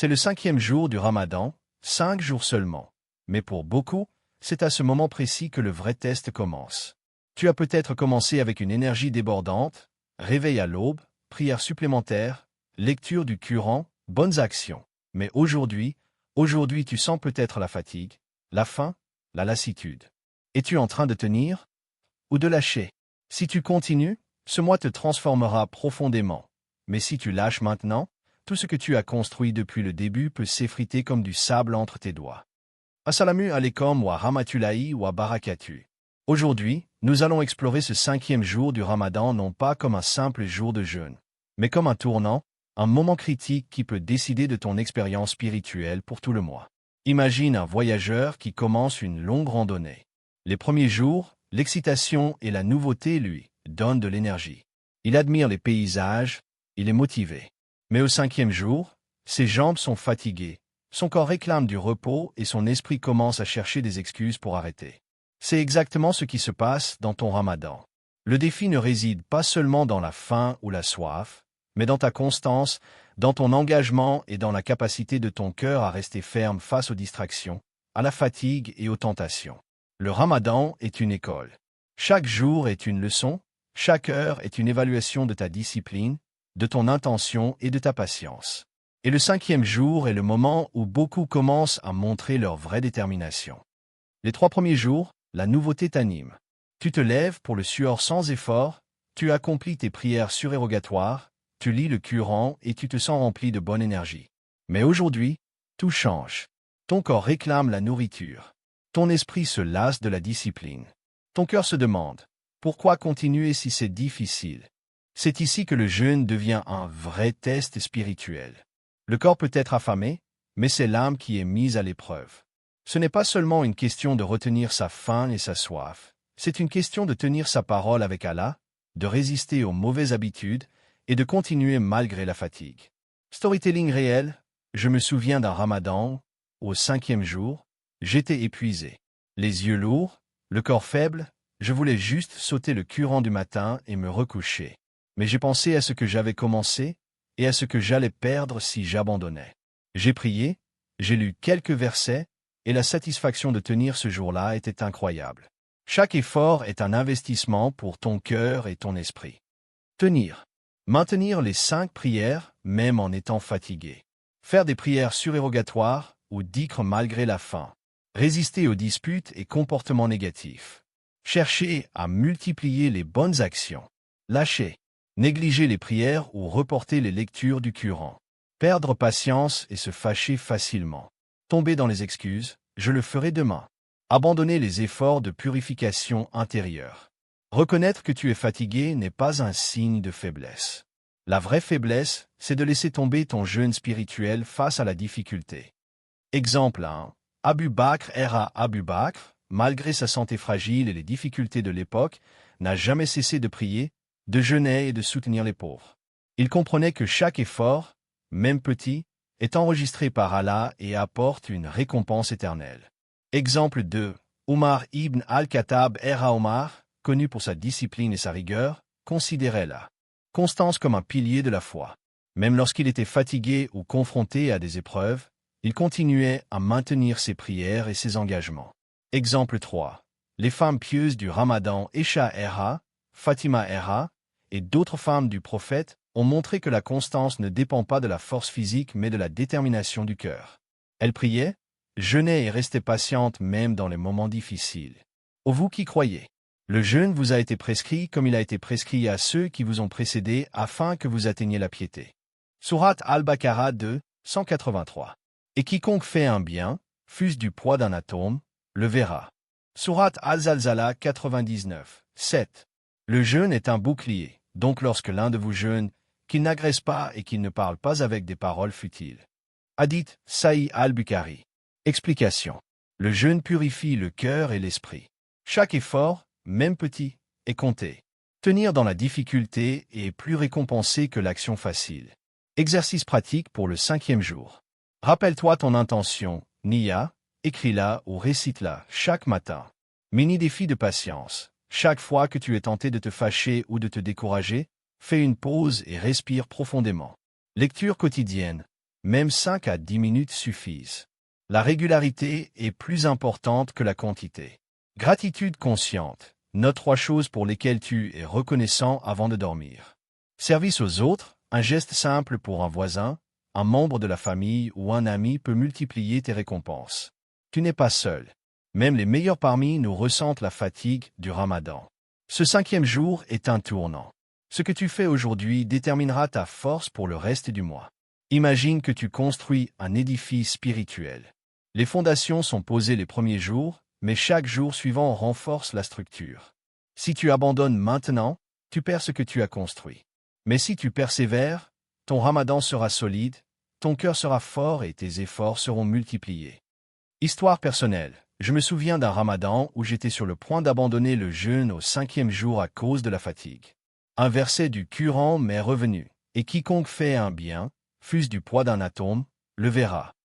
C'est le 5e jour du Ramadan, 5 jours seulement. Mais pour beaucoup, c'est à ce moment précis que le vrai test commence. Tu as peut-être commencé avec une énergie débordante, réveil à l'aube, prière supplémentaire, lecture du Coran, bonnes actions. Mais aujourd'hui tu sens peut-être la fatigue, la faim, la lassitude. Es-tu en train de tenir ou de lâcher? Si tu continues, ce mois te transformera profondément. Mais si tu lâches maintenant, tout ce que tu as construit depuis le début peut s'effriter comme du sable entre tes doigts. Assalamu alaikum wa rahmatullahi wa barakatuh. Aujourd'hui, nous allons explorer ce 5e jour du Ramadan non pas comme un simple jour de jeûne, mais comme un tournant, un moment critique qui peut décider de ton expérience spirituelle pour tout le mois. Imagine un voyageur qui commence une longue randonnée. Les premiers jours, l'excitation et la nouveauté lui donnent de l'énergie. Il admire les paysages, il est motivé. Mais au 5e jour, ses jambes sont fatiguées, son corps réclame du repos et son esprit commence à chercher des excuses pour arrêter. C'est exactement ce qui se passe dans ton Ramadan. Le défi ne réside pas seulement dans la faim ou la soif, mais dans ta constance, dans ton engagement et dans la capacité de ton cœur à rester ferme face aux distractions, à la fatigue et aux tentations. Le Ramadan est une école. Chaque jour est une leçon, chaque heure est une évaluation de ta discipline, de ton intention et de ta patience. Et le 5e jour est le moment où beaucoup commencent à montrer leur vraie détermination. Les 3 premiers jours, la nouveauté t'anime. Tu te lèves pour le sueur sans effort, tu accomplis tes prières surérogatoires, tu lis le Coran et tu te sens rempli de bonne énergie. Mais aujourd'hui, tout change. Ton corps réclame la nourriture. Ton esprit se lasse de la discipline. Ton cœur se demande, pourquoi continuer si c'est difficile? C'est ici que le jeûne devient un vrai test spirituel. Le corps peut être affamé, mais c'est l'âme qui est mise à l'épreuve. Ce n'est pas seulement une question de retenir sa faim et sa soif, c'est une question de tenir sa parole avec Allah, de résister aux mauvaises habitudes et de continuer malgré la fatigue. Storytelling réel, je me souviens d'un Ramadan, au 5e jour, j'étais épuisé. Les yeux lourds, le corps faible, je voulais juste sauter le Coran du matin et me recoucher. Mais j'ai pensé à ce que j'avais commencé et à ce que j'allais perdre si j'abandonnais. J'ai prié, j'ai lu quelques versets, et la satisfaction de tenir ce jour-là était incroyable. Chaque effort est un investissement pour ton cœur et ton esprit. Tenir. Maintenir les 5 prières, même en étant fatigué. Faire des prières surérogatoires ou dhikr malgré la faim. Résister aux disputes et comportements négatifs. Chercher à multiplier les bonnes actions. Lâcher. Négliger les prières ou reporter les lectures du Coran. Perdre patience et se fâcher facilement. Tomber dans les excuses, je le ferai demain. Abandonner les efforts de purification intérieure. Reconnaître que tu es fatigué n'est pas un signe de faiblesse. La vraie faiblesse, c'est de laisser tomber ton jeûne spirituel face à la difficulté. Exemple 1. Abu Bakr Abu Bakr, malgré sa santé fragile et les difficultés de l'époque, n'a jamais cessé de prier, de jeûner et de soutenir les pauvres. Il comprenait que chaque effort, même petit, est enregistré par Allah et apporte une récompense éternelle. Exemple 2. Omar ibn al-Khattab Omar, connu pour sa discipline et sa rigueur, considérait la constance comme un pilier de la foi. Même lorsqu'il était fatigué ou confronté à des épreuves, il continuait à maintenir ses prières et ses engagements. Exemple 3. Les femmes pieuses du Ramadan Aisha Fatima et d'autres femmes du prophète ont montré que la constance ne dépend pas de la force physique mais de la détermination du cœur. Elles priaient, jeûnaient et restaient patientes même dans les moments difficiles. Ô vous qui croyez, le jeûne vous a été prescrit comme il a été prescrit à ceux qui vous ont précédés afin que vous atteigniez la piété. Sourate Al-Baqarah 2, 183. Et quiconque fait un bien, fût-ce du poids d'un atome, le verra. Sourate Al-Zalzala 99, 7. Le jeûne est un bouclier, donc lorsque l'un de vous jeûne, qu'il n'agresse pas et qu'il ne parle pas avec des paroles futiles. Hadith Sahih al-Bukhari. Explication. Le jeûne purifie le cœur et l'esprit. Chaque effort, même petit, est compté. Tenir dans la difficulté est plus récompensé que l'action facile. Exercice pratique pour le 5e jour. Rappelle-toi ton intention, Niya, écris-la ou récite-la chaque matin. Mini-défi de patience. Chaque fois que tu es tenté de te fâcher ou de te décourager, fais une pause et respire profondément. Lecture quotidienne. Même 5 à 10 minutes suffisent. La régularité est plus importante que la quantité. Gratitude consciente. Note 3 choses pour lesquelles tu es reconnaissant avant de dormir. Service aux autres, un geste simple pour un voisin, un membre de la famille ou un ami peut multiplier tes récompenses. Tu n'es pas seul. Même les meilleurs parmi nous ressentent la fatigue du Ramadan. Ce 5e jour est un tournant. Ce que tu fais aujourd'hui déterminera ta force pour le reste du mois. Imagine que tu construis un édifice spirituel. Les fondations sont posées les premiers jours, mais chaque jour suivant renforce la structure. Si tu abandonnes maintenant, tu perds ce que tu as construit. Mais si tu persévères, ton Ramadan sera solide, ton cœur sera fort et tes efforts seront multipliés. Histoire personnelle. Je me souviens d'un Ramadan où j'étais sur le point d'abandonner le jeûne au 5e jour à cause de la fatigue. Un verset du Coran m'est revenu. Et quiconque fait un bien, fût-ce du poids d'un atome, le verra.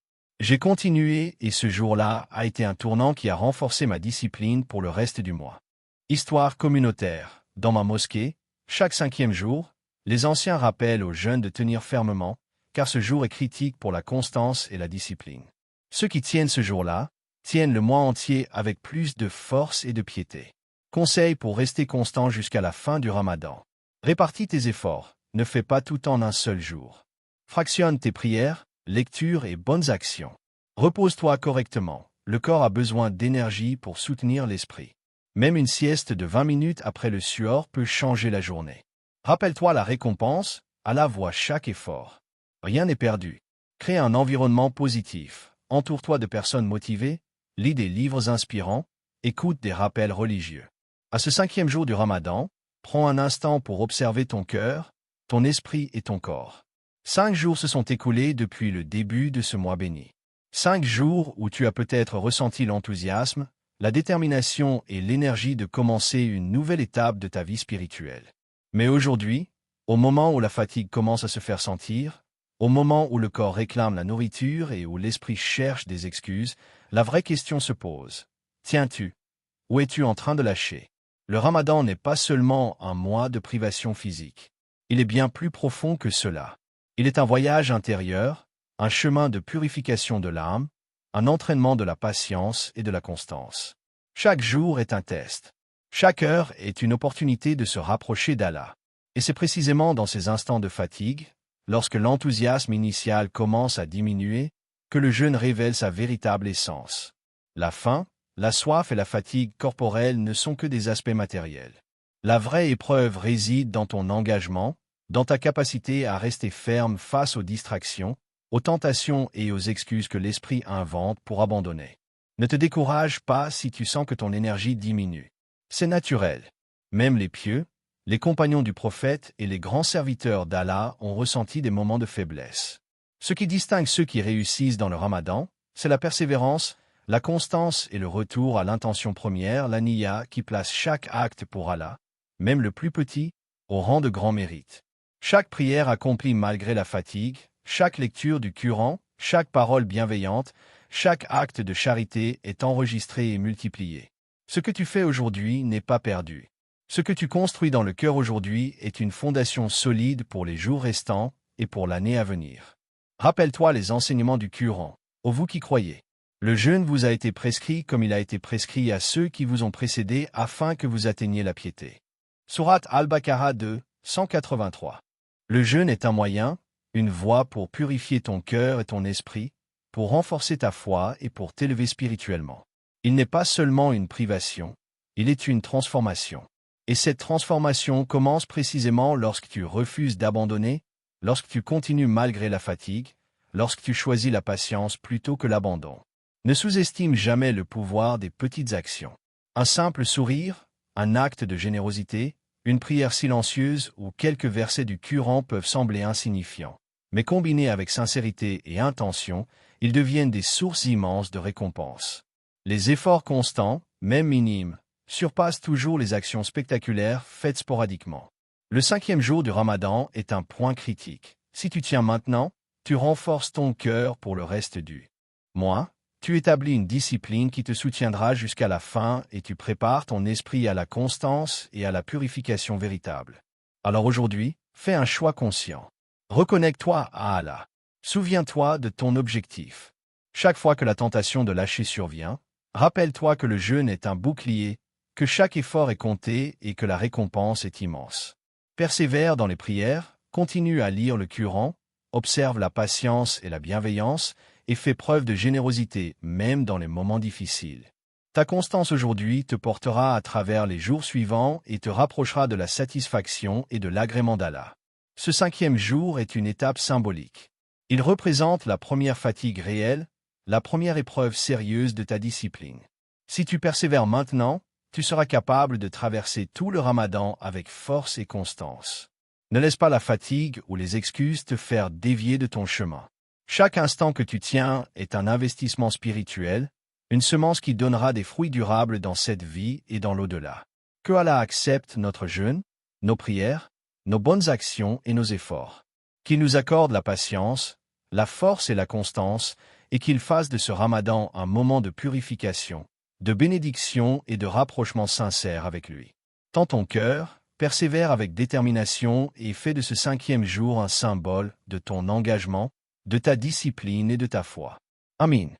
J'ai continué et ce jour-là a été un tournant qui a renforcé ma discipline pour le reste du mois. Histoire communautaire. Dans ma mosquée, chaque 5e jour, les anciens rappellent aux jeunes de tenir fermement, car ce jour est critique pour la constance et la discipline. Ceux qui tiennent ce jour-là, tiennent le mois entier avec plus de force et de piété. Conseil pour rester constant jusqu'à la fin du Ramadan. Répartis tes efforts, ne fais pas tout en un seul jour. Fractionne tes prières, lectures et bonnes actions. Repose-toi correctement, le corps a besoin d'énergie pour soutenir l'esprit. Même une sieste de 20 minutes après le suor peut changer la journée. Rappelle-toi la récompense, Allah voit chaque effort. Rien n'est perdu. Crée un environnement positif, entoure-toi de personnes motivées, lis des livres inspirants, écoute des rappels religieux. À ce 5e jour du Ramadan, prends un instant pour observer ton cœur, ton esprit et ton corps. 5 jours se sont écoulés depuis le début de ce mois béni. 5 jours où tu as peut-être ressenti l'enthousiasme, la détermination et l'énergie de commencer une nouvelle étape de ta vie spirituelle. Mais aujourd'hui, au moment où la fatigue commence à se faire sentir, au moment où le corps réclame la nourriture et où l'esprit cherche des excuses, la vraie question se pose. Tiens-tu? Ou es-tu en train de lâcher? Le Ramadan n'est pas seulement un mois de privation physique. Il est bien plus profond que cela. Il est un voyage intérieur, un chemin de purification de l'âme, un entraînement de la patience et de la constance. Chaque jour est un test. Chaque heure est une opportunité de se rapprocher d'Allah. Et c'est précisément dans ces instants de fatigue, lorsque l'enthousiasme initial commence à diminuer, que le jeûne révèle sa véritable essence. La faim, la soif et la fatigue corporelle ne sont que des aspects matériels. La vraie épreuve réside dans ton engagement, dans ta capacité à rester ferme face aux distractions, aux tentations et aux excuses que l'esprit invente pour abandonner. Ne te décourage pas si tu sens que ton énergie diminue. C'est naturel. Même les pieux, les compagnons du prophète et les grands serviteurs d'Allah ont ressenti des moments de faiblesse. Ce qui distingue ceux qui réussissent dans le Ramadan, c'est la persévérance, la constance et le retour à l'intention première, la niya, qui place chaque acte pour Allah, même le plus petit, au rang de grand mérite. Chaque prière accomplie malgré la fatigue, chaque lecture du Coran, chaque parole bienveillante, chaque acte de charité est enregistré et multiplié. Ce que tu fais aujourd'hui n'est pas perdu. Ce que tu construis dans le cœur aujourd'hui est une fondation solide pour les jours restants et pour l'année à venir. Rappelle-toi les enseignements du Coran, ô vous qui croyez. Le jeûne vous a été prescrit comme il a été prescrit à ceux qui vous ont précédés afin que vous atteigniez la piété. Sourate Al-Baqarah 2, 183. Le jeûne est un moyen, une voie pour purifier ton cœur et ton esprit, pour renforcer ta foi et pour t'élever spirituellement. Il n'est pas seulement une privation, il est une transformation. Et cette transformation commence précisément lorsque tu refuses d'abandonner, lorsque tu continues malgré la fatigue, lorsque tu choisis la patience plutôt que l'abandon. Ne sous-estime jamais le pouvoir des petites actions. Un simple sourire, un acte de générosité, une prière silencieuse ou quelques versets du Coran peuvent sembler insignifiants. Mais combinés avec sincérité et intention, ils deviennent des sources immenses de récompenses. Les efforts constants, même minimes, surpassent toujours les actions spectaculaires faites sporadiquement. Le 5e jour du Ramadan est un point critique. Si tu tiens maintenant, tu renforces ton cœur pour le reste du mois. Tu établis une discipline qui te soutiendra jusqu'à la fin et tu prépares ton esprit à la constance et à la purification véritable. Alors aujourd'hui, fais un choix conscient. Reconnecte-toi à Allah. Souviens-toi de ton objectif. Chaque fois que la tentation de lâcher survient, rappelle-toi que le jeûne est un bouclier, que chaque effort est compté et que la récompense est immense. Persévère dans les prières, continue à lire le Coran, observe la patience et la bienveillance, et fais preuve de générosité même dans les moments difficiles. Ta constance aujourd'hui te portera à travers les jours suivants et te rapprochera de la satisfaction et de l'agrément d'Allah. Ce 5e jour est une étape symbolique. Il représente la première fatigue réelle, la première épreuve sérieuse de ta discipline. Si tu persévères maintenant, tu seras capable de traverser tout le Ramadan avec force et constance. Ne laisse pas la fatigue ou les excuses te faire dévier de ton chemin. Chaque instant que tu tiens est un investissement spirituel, une semence qui donnera des fruits durables dans cette vie et dans l'au-delà. Que Allah accepte notre jeûne, nos prières, nos bonnes actions et nos efforts. Qu'il nous accorde la patience, la force et la constance, et qu'il fasse de ce Ramadan un moment de purification, de bénédiction et de rapprochement sincère avec lui. Tends ton cœur, persévère avec détermination et fais de ce 5e jour un symbole de ton engagement, de ta discipline et de ta foi. Amin.